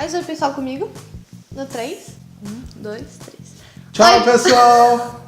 Faz oi pessoal comigo. No 3. 1, 2, 3. Tchau, pessoal!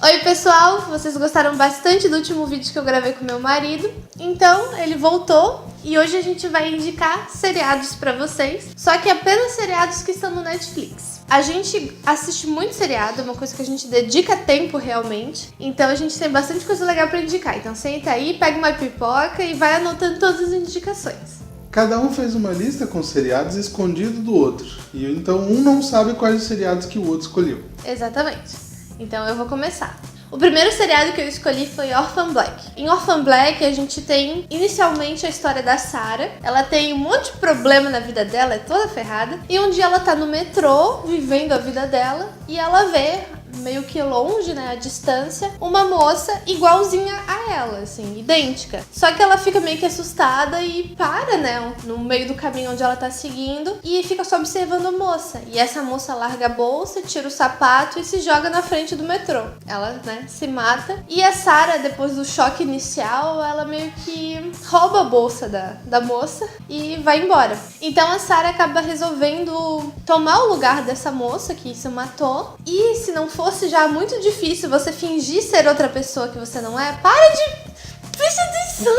Oi pessoal, vocês gostaram bastante do último vídeo que eu gravei com meu marido. Então ele voltou e hoje a gente vai indicar seriados pra vocês. Só que apenas seriados que estão no Netflix. A gente assiste muito seriado, é uma coisa que a gente dedica tempo realmente. Então a gente tem bastante coisa legal pra indicar. Então senta aí, pega uma pipoca e vai anotando todas as indicações. Cada um fez uma lista com seriados escondido do outro. E então um não sabe quais os seriados que o outro escolheu. Exatamente. Então eu vou começar. O primeiro seriado que eu escolhi foi Orphan Black. Em Orphan Black a gente tem inicialmente a história da Sarah. Ela tem um monte de problema na vida dela, é toda ferrada. E um dia ela tá no metrô, vivendo a vida dela, e ela vê, meio que longe, né, à distância, uma moça igualzinha a ela, assim, idêntica. Só que ela fica meio que assustada e para, né, no meio do caminho onde ela tá seguindo e fica só observando a moça. E essa moça larga a bolsa, tira o sapato e se joga na frente do metrô. Ela, né, se mata. E a Sarah, depois do choque inicial, ela meio que rouba a bolsa da moça e vai embora. Então a Sarah acaba resolvendo tomar o lugar dessa moça que se matou. E se não fosse já muito difícil você fingir ser outra pessoa que você não é, para de... Presta atenção!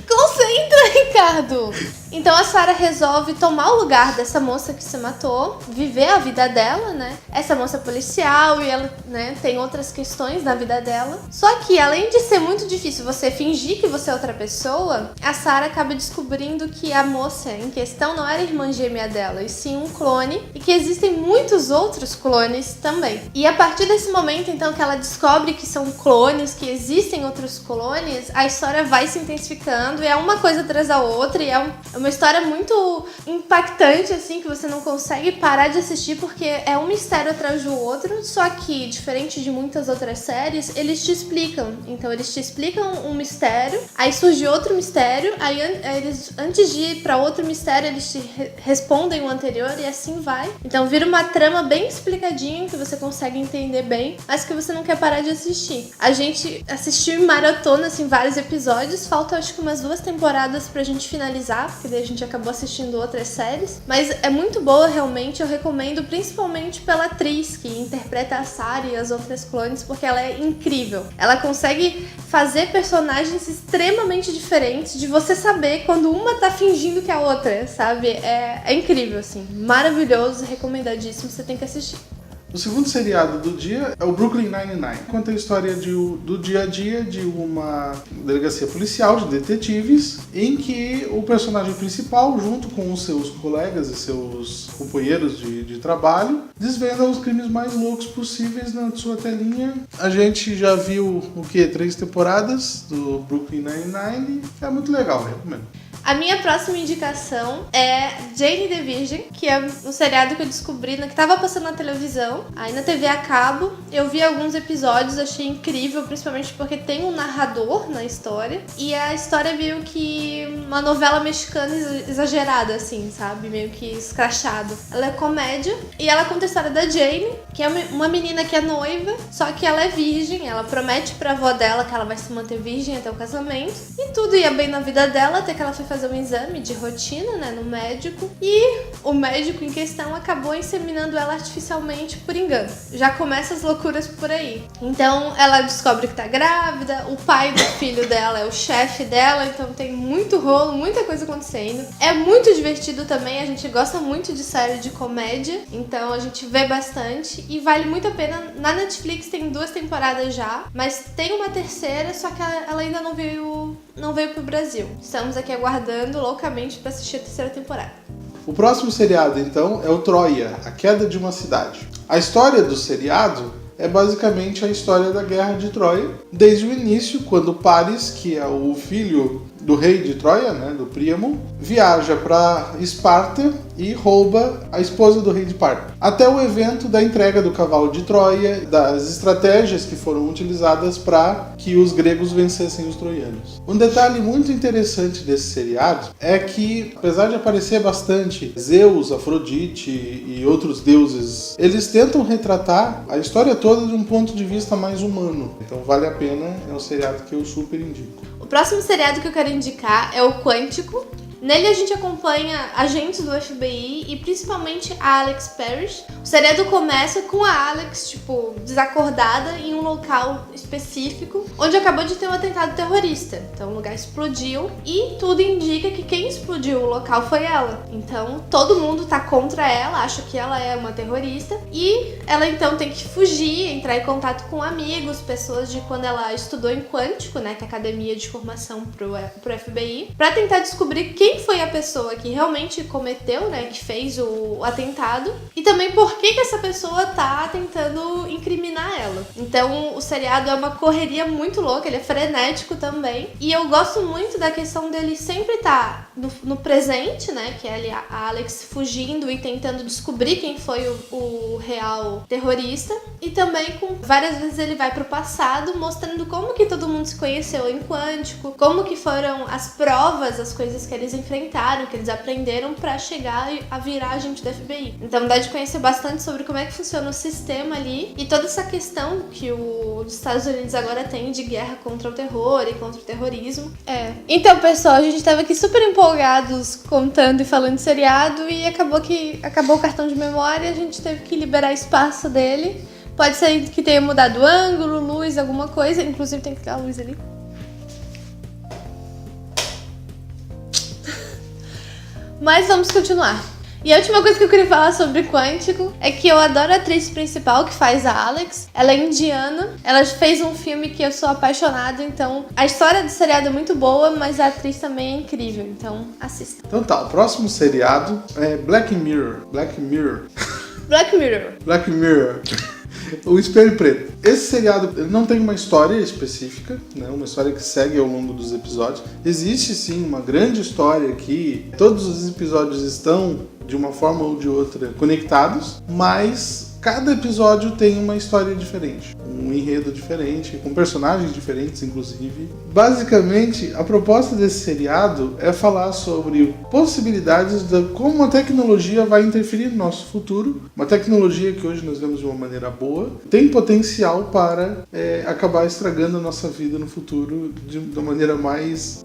Concentra, Ricardo! Então a Sarah resolve tomar o lugar dessa moça que se matou, viver a vida dela, né? Essa moça é policial e ela, né, tem outras questões na vida dela. Só que além de ser muito difícil você fingir que você é outra pessoa, a Sarah acaba descobrindo que a moça em questão não era irmã gêmea dela, e sim um clone, e que existem muitos outros clones também. E a partir desse momento, então, que ela descobre que são clones, que existem outros clones, a história vai se intensificando, e é uma coisa atrás da outra, e é uma história muito impactante, assim, que você não consegue parar de assistir porque é um mistério atrás do outro, só que, diferente de muitas outras séries, eles te explicam. Então, eles te explicam um mistério, aí surge outro mistério, aí eles, antes de ir pra outro mistério, eles te respondem o anterior e assim vai. Então, vira uma trama bem explicadinha que você consegue entender bem, mas que você não quer parar de assistir. A gente assistiu em maratona, assim, vários episódios, falta acho que umas 2 temporadas pra gente finalizar, porque daí a gente acabou assistindo outras séries, mas é muito boa realmente, eu recomendo principalmente pela atriz que interpreta a Sarah e as outras clones, porque ela é incrível. Ela consegue fazer personagens extremamente diferentes, de você saber quando uma tá fingindo que a outra, sabe? É incrível, assim, maravilhoso, recomendadíssimo, você tem que assistir. O segundo seriado do dia é o Brooklyn Nine-Nine. Conta a história do dia a dia de uma delegacia policial de detetives, em que o personagem principal, junto com os seus colegas e seus companheiros de trabalho, desvenda os crimes mais loucos possíveis na sua telinha. A gente já viu, 3 temporadas do Brooklyn Nine-Nine. É muito legal, recomendo. A minha próxima indicação é Jane the Virgin, que é um seriado que eu descobri que tava passando na televisão, aí na TV a cabo. Eu vi alguns episódios, achei incrível, principalmente porque tem um narrador na história. E a história é meio que uma novela mexicana exagerada, assim, sabe? Meio que escrachado. Ela é comédia e ela conta a história da Jane, que é uma menina que é noiva, só que ela é virgem. Ela promete pra avó dela que ela vai se manter virgem até o casamento. E tudo ia bem na vida dela, até que ela foi fazer um exame de rotina, né, no médico, e o médico em questão acabou inseminando ela artificialmente por engano. Já começa as loucuras por aí. Então ela descobre que tá grávida, o pai do filho dela é o chefe dela, então tem muito rolo, muita coisa acontecendo. É muito divertido também, a gente gosta muito de série de comédia, então a gente vê bastante e vale muito a pena. Na Netflix tem 2 temporadas já, mas tem uma terceira, só que ela ainda não veio pro Brasil. Estamos aqui aguardando loucamente para assistir a terceira temporada. O próximo seriado, então, é o Troia, a Queda de uma Cidade. A história do seriado é basicamente a história da Guerra de Troia, desde o início, quando Paris, que é o filho do rei de Troia, né, do Príamo, viaja para Esparta e rouba a esposa do rei de Esparta. Até o evento da entrega do cavalo de Troia, das estratégias que foram utilizadas para que os gregos vencessem os troianos. Um detalhe muito interessante desse seriado é que, apesar de aparecer bastante Zeus, Afrodite e outros deuses, eles tentam retratar a história toda de um ponto de vista mais humano. Então vale a pena, é um seriado que eu super indico. O próximo seriado que eu quero indicar é o Quântico. Nele a gente acompanha agentes do FBI e principalmente a Alex Parrish. O seriado começa com a Alex, desacordada em um local específico, onde acabou de ter um atentado terrorista. Então o lugar explodiu e tudo indica que quem explodiu o local foi ela. Então todo mundo tá contra ela, acha que ela é uma terrorista e ela então tem que fugir, entrar em contato com amigos, pessoas de quando ela estudou em Quântico, né, que é a academia de formação pro FBI, pra tentar descobrir quem foi a pessoa que realmente cometeu, né, que fez o atentado e também por que essa pessoa tá tentando incriminar ela. Então o seriado é uma correria muito louca, ele é frenético também e eu gosto muito da questão dele sempre estar no presente, né, que é ali a Alex fugindo e tentando descobrir quem foi o real terrorista e também com várias vezes ele vai pro passado mostrando como que todo mundo se conheceu em Quântico, como que foram as provas, as coisas que eles enfrentaram, que eles aprenderam pra chegar a virar agente do FBI. Então dá de conhecer bastante sobre como é que funciona o sistema ali e toda essa questão que os Estados Unidos agora tem de guerra contra o terror e contra o terrorismo. Então, pessoal, a gente tava aqui super empolgados contando e falando de seriado e acabou o cartão de memória, a gente teve que liberar espaço dele. Pode ser que tenha mudado o ângulo, luz, alguma coisa. Inclusive tem que ter a luz ali. Mas vamos continuar. E a última coisa que eu queria falar sobre Quântico é que eu adoro a atriz principal que faz a Alex. Ela é indiana, ela fez um filme que eu sou apaixonada, então a história do seriado é muito boa, mas a atriz também é incrível, então assista. Então tá, o próximo seriado é Black Mirror. Black Mirror. Black Mirror. O Espelho Preto. Esse seriado ele não tem uma história específica, né? Uma história que segue ao longo dos episódios. Existe sim uma grande história que todos os episódios estão, de uma forma ou de outra, conectados, mas cada episódio tem uma história diferente, um enredo diferente, com personagens diferentes, inclusive. Basicamente, a proposta desse seriado é falar sobre possibilidades de como a tecnologia vai interferir no nosso futuro. Uma tecnologia que hoje nós vemos de uma maneira boa, tem potencial para acabar estragando a nossa vida no futuro da maneira mais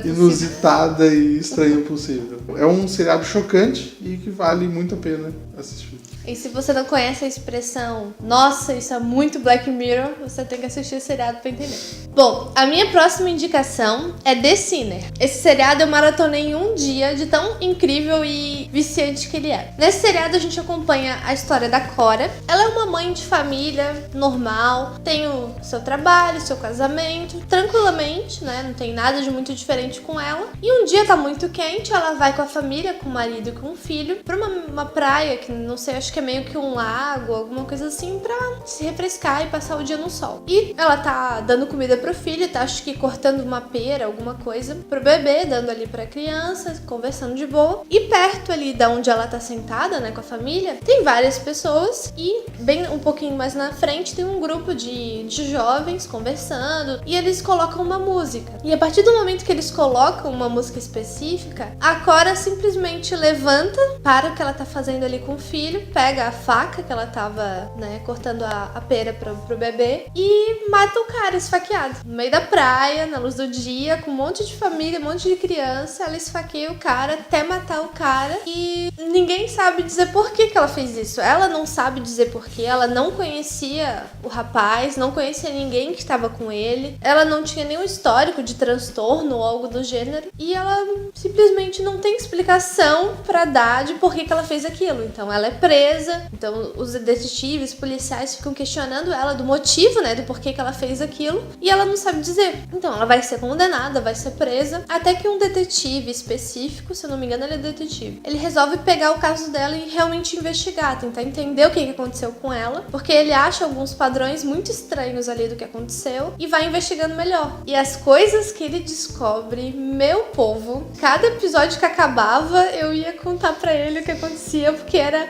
inusitada e estranha possível. É um seriado chocante e que vale muito a pena assistir. E se você não conhece a expressão nossa, isso é muito Black Mirror, você tem que assistir esse seriado pra entender. Bom, a minha próxima indicação é The Sinner. Esse seriado eu maratonei em um dia de tão incrível e viciante que ele é. Nesse seriado a gente acompanha a história da Cora. Ela é uma mãe de família normal, tem o seu trabalho, seu casamento, tranquilamente, né? Não tem nada de muito diferente com ela. E um dia tá muito quente, ela vai com a família, com o marido e com o filho, pra uma praia que não sei, acho que é meio que um lago, alguma coisa assim, pra se refrescar e passar o dia no sol. E ela tá dando comida pro filho, tá acho que cortando uma pera, alguma coisa, pro bebê, dando ali pra criança, conversando de boa. E perto ali da onde ela tá sentada, né, com a família, tem várias pessoas e bem um pouquinho mais na frente tem um grupo de jovens conversando e eles colocam uma música. E a partir do momento que eles colocam uma música específica, a Cora simplesmente levanta, para o que ela tá fazendo ali com o filho, pega a faca que ela tava, né, cortando a pera pro bebê e mata o cara esfaqueado. No meio da praia, na luz do dia, com um monte de família, um monte de criança, ela esfaqueia o cara até matar o cara e ninguém sabe dizer por que ela fez isso. Ela não sabe dizer por quê, ela não conhecia o rapaz, não conhecia ninguém que estava com ele, ela não tinha nenhum histórico de transtorno ou algo do gênero e ela simplesmente não tem explicação pra dar de por que ela fez aquilo. Então ela é presa, então os detetives, policiais ficam questionando ela do motivo, né, do porquê que ela fez aquilo e ela não sabe dizer. Então ela vai ser condenada, vai ser presa, até que um detetive específico, se eu não me engano ele é detetive, ele resolve pegar o caso dela e realmente investigar, tentar entender o que aconteceu com ela, porque ele acha alguns padrões muito estranhos ali do que aconteceu e vai investigando melhor. E as coisas que ele descobre, meu povo, cada episódio que acabava eu ia contar pra ele o que acontecia, porque era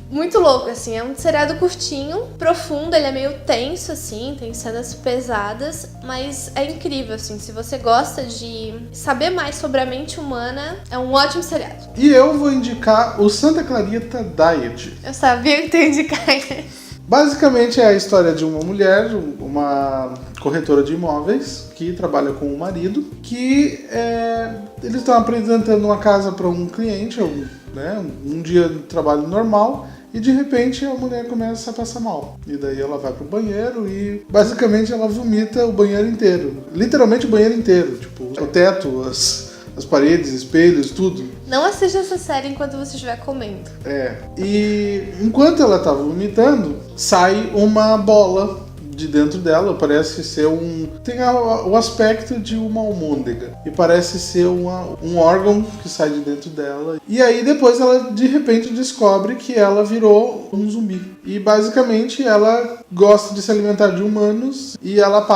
muito louco, assim, é um seriado curtinho, profundo, ele é meio tenso, assim, tem cenas pesadas, mas é incrível, assim, se você gosta de saber mais sobre a mente humana, é um ótimo seriado. E eu vou indicar o Santa Clarita Diet. Eu sabia que tu ia indicar. Basicamente é a história de uma mulher, uma corretora de imóveis que trabalha com o marido, que eles estão apresentando uma casa para um cliente, um dia de trabalho normal, e de repente a mulher começa a passar mal. E daí ela vai pro banheiro e basicamente ela vomita o banheiro inteiro. Literalmente o banheiro inteiro. Tipo, o teto, as paredes, espelhos, tudo. Não assista essa série enquanto você estiver comendo. E enquanto ela tá vomitando, sai uma bola de dentro dela, parece ser tem o aspecto de uma almôndega e parece ser um órgão que sai de dentro dela. E aí depois ela de repente descobre que ela virou um zumbi. E basicamente ela gosta de se alimentar de humanos e ela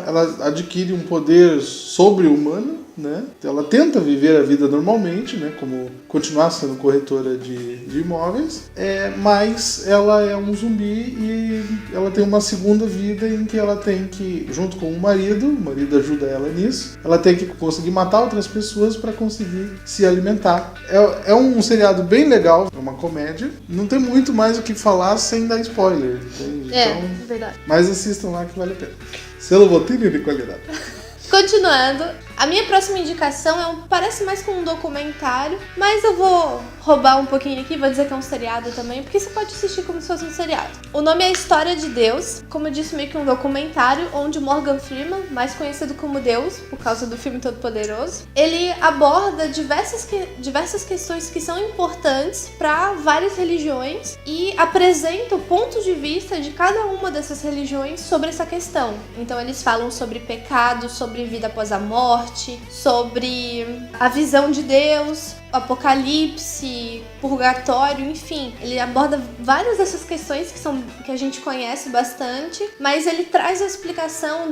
ela adquire um poder sobre-humano, né? Ela tenta viver a vida normalmente, né? Como continuar sendo corretora de imóveis, mas ela é um zumbi e ela tem uma segunda vida em que ela tem que, junto com o marido ajuda ela nisso, ela tem que conseguir matar outras pessoas para conseguir se alimentar. É um seriado bem legal, é uma comédia, não tem muito mais o que falar sem dar spoiler, entende? Então, verdade. Mas assistam lá que vale a pena. Selo Botelho de qualidade. Continuando, a minha próxima indicação parece mais com um documentário, mas eu vou roubar um pouquinho aqui, vou dizer que é um seriado também, porque você pode assistir como se fosse um seriado. O nome é A História de Deus, como eu disse, meio que um documentário, onde Morgan Freeman, mais conhecido como Deus, por causa do filme Todo-Poderoso, ele aborda diversas questões que são importantes para várias religiões e apresenta o ponto de vista de cada uma dessas religiões sobre essa questão. Então eles falam sobre pecado, sobre vida após a morte, sobre a visão de Deus, apocalipse, purgatório, enfim. Ele aborda várias dessas questões que a gente conhece bastante, mas ele traz a explicação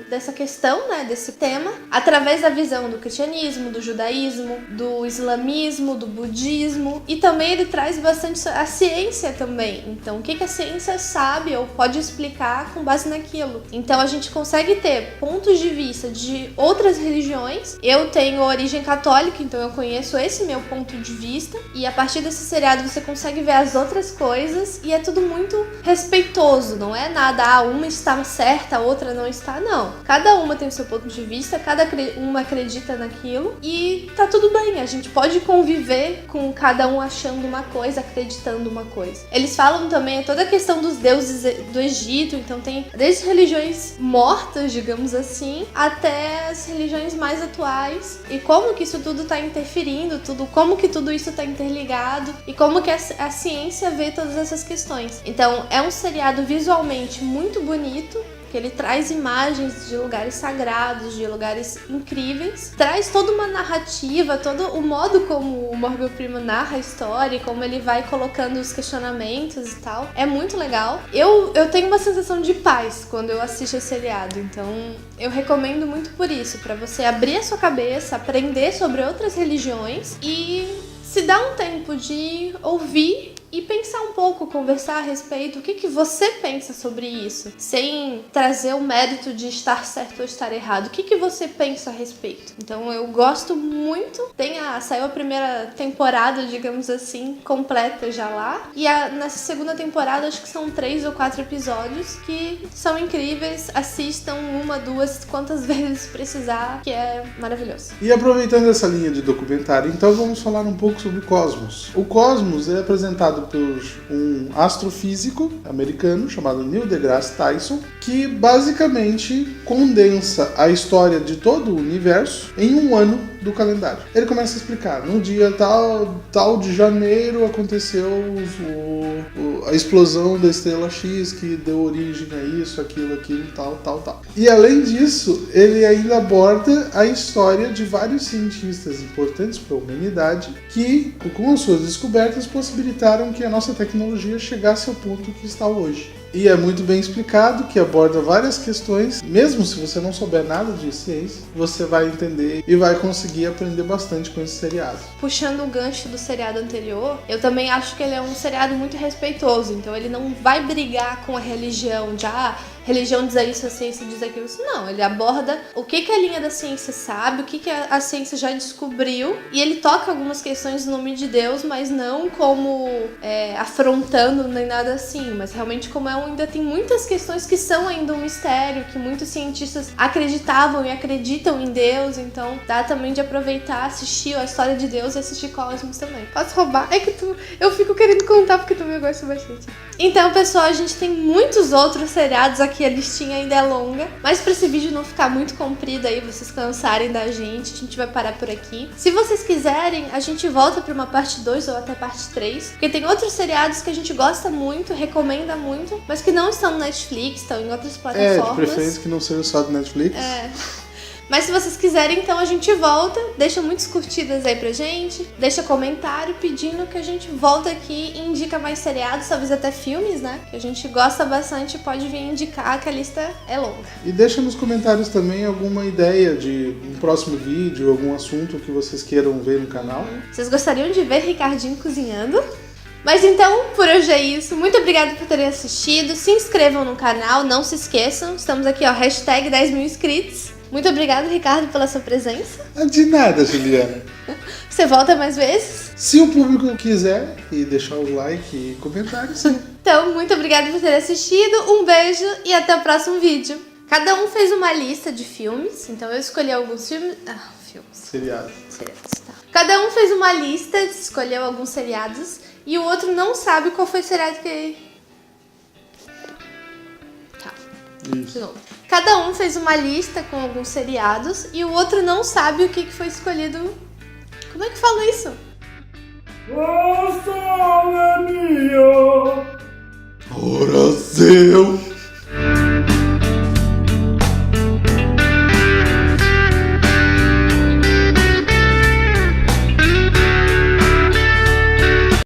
dessa questão, né, desse tema, através da visão do cristianismo, do judaísmo, do islamismo, do budismo, e também ele traz bastante a ciência também. Então, o que a ciência sabe ou pode explicar com base naquilo. Então, a gente consegue ter pontos de vista de outras religiões. Eu tenho origem católica, então eu conheço esse meu ponto de vista, e a partir desse seriado você consegue ver as outras coisas e é tudo muito respeitoso, não é nada, uma está certa, a outra não está, não. Cada uma tem o seu ponto de vista, cada uma acredita naquilo e tá tudo bem, a gente pode conviver com cada um achando uma coisa, acreditando uma coisa. Eles falam também toda a questão dos deuses do Egito, então tem desde religiões mortas, digamos assim, até as religiões mais atuais, e como que isso tudo tá interferindo, como que tudo isso tá interligado e como que a ciência vê todas essas questões. Então, é um seriado visualmente muito bonito, que ele traz imagens de lugares sagrados, de lugares incríveis, traz toda uma narrativa, todo o modo como o Morgan Freeman narra a história, como ele vai colocando os questionamentos e tal. É muito legal. Eu tenho uma sensação de paz quando eu assisto esse seriado, então eu recomendo muito por isso, para você abrir a sua cabeça, aprender sobre outras religiões e se dar um tempo de ouvir e pensar um pouco, conversar a respeito, o que você pensa sobre isso, sem trazer o mérito de estar certo ou estar errado. O que você pensa a respeito? Então eu gosto muito. Saiu a primeira temporada, digamos assim, completa já lá, e nessa segunda temporada acho que são 3 ou 4 episódios que são incríveis. Assistam 1, 2, quantas vezes precisar, que é maravilhoso. E aproveitando essa linha de documentário, então vamos falar um pouco sobre Cosmos. O Cosmos é apresentado por um astrofísico americano chamado Neil deGrasse Tyson, que basicamente condensa a história de todo o universo em um ano do calendário. Ele começa a explicar, no dia tal de janeiro aconteceu a explosão da estrela X que deu origem a isso, aquilo, tal. E além disso, ele ainda aborda a história de vários cientistas importantes para a humanidade que, com as suas descobertas, possibilitaram que a nossa tecnologia chegasse ao ponto que está hoje. E é muito bem explicado, que aborda várias questões. Mesmo se você não souber nada de ciência, você vai entender e vai conseguir aprender bastante com esse seriado. Puxando o gancho do seriado anterior, eu também acho que ele é um seriado muito respeitoso. Então ele não vai brigar com a religião de religião diz isso, a ciência diz aquilo. Não, ele aborda o que a linha da ciência sabe, o que a ciência já descobriu, e ele toca algumas questões no nome de Deus, mas não como afrontando nem nada assim, mas realmente como ainda tem muitas questões que são ainda um mistério, que muitos cientistas acreditavam e acreditam em Deus, então dá também de aproveitar, assistir a história de Deus e assistir Cosmos também. Posso roubar? É que eu fico querendo contar porque também eu gosto bastante. Então, pessoal, a gente tem muitos outros seriados aqui, a listinha ainda é longa, mas pra esse vídeo não ficar muito comprido aí, vocês cansarem da gente, a gente vai parar por aqui. Se vocês quiserem, a gente volta pra uma parte 2 ou até parte 3, porque tem outros seriados que a gente gosta muito, recomenda muito, mas que não estão no Netflix, estão em outras plataformas. De preferência que não seja só do Netflix. Mas se vocês quiserem, então a gente volta, deixa muitas curtidas aí pra gente, deixa comentário pedindo que a gente volta aqui e indica mais seriados, talvez até filmes, né? Que a gente gosta bastante, pode vir indicar, que a lista é longa. E deixa nos comentários também alguma ideia de um próximo vídeo, algum assunto que vocês queiram ver no canal. Vocês gostariam de ver Ricardinho cozinhando? Mas então, por hoje é isso. Muito obrigada por terem assistido. Se inscrevam no canal, não se esqueçam. Estamos aqui, ó, hashtag 10 mil inscritos. Muito obrigada, Ricardo, pela sua presença. De nada, Juliana. Você volta mais vezes? Se o público quiser, e deixar o like e comentário, sim. Então, muito obrigada por ter assistido. Um beijo e até o próximo vídeo. Cada um fez uma lista de filmes. Então eu escolhi alguns filmes... Seriados. Tá. Cada um fez uma lista, escolheu alguns seriados. E o outro não sabe qual foi o seriado que... Tá. Isso. De novo. Cada um fez uma lista com alguns seriados e o outro não sabe o que foi escolhido. Como é que fala isso? Oração!